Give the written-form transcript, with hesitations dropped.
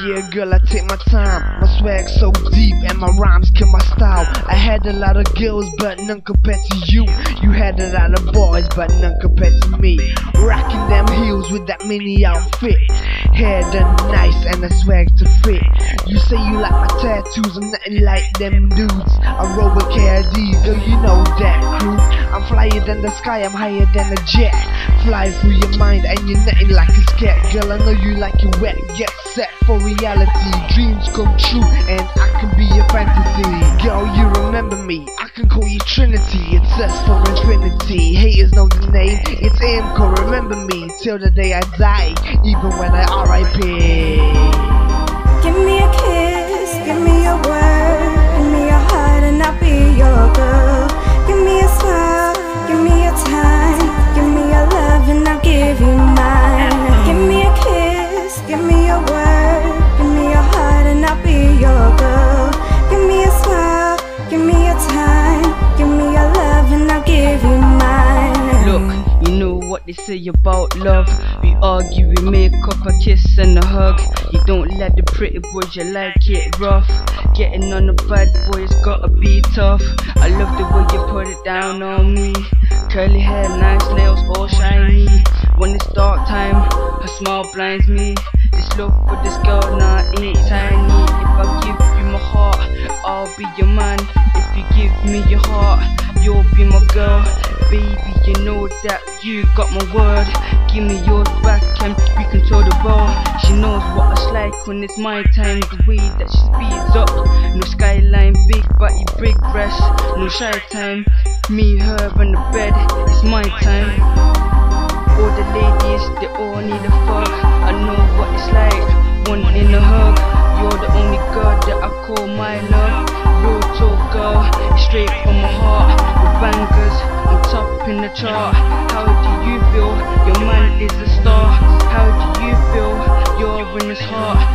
Yeah, girl, I take my time. My swag so deep and my rhymes kill my style. I had a lot of girls, but none compared to you. You had a lot of boys, but none compared to me. Rocking them heels with that mini outfit. Hair done nice and a swag to fit. You say you like my tattoos, I'm nothing like them dudes. I roll with KID, girl, you know that crew. I'm flyer than the sky, I'm higher than a jet. Fly through your mind and you're nothing like a scat. Girl, I know you like it wet, get set for reality. Dreams come true and I can be your fantasy. Girl, you remember me, I can call you Trinity. It's us for infinity. Haters know the name, it's Amco. Remember me till the day I die, even when I RIP. Give me a kiss, give me a word, give me a heart and I'll be your girl. Give me a smile, give me a time, give me a love and I'll give you mine. Give me a kiss, give me a word, give me a heart and I'll be your girl. Give me a smile, give me a time, give me a love and I'll give you mine. Look, you know what they say about love. We argue, we make up a kiss and a hug. You don't like the pretty boys, you like it rough. Getting on the bad boys gotta be tough. I love the way you put it down on me. Curly hair, nice nails, all shiny. When it's dark time, her smile blinds me. This love for this girl, nah, ain't tiny. If I give you my heart, I'll be your man. If you give me your heart, you'll be my girl. Baby, you know that you got my word. Give me yours back and we control the ball. She knows what it's like when it's my time. The way that she speeds up. No skyline, big body, big breasts. No shy time. Me, her and the bed, it's my time. All the ladies, they all need a fuck. I know what it's like, one in a hug. You're the only girl that I call my love. Real talk girl, straight from my heart. With bangers, I'm top in the chart. How do you feel? Your man is a star. How do you feel? You're in his heart.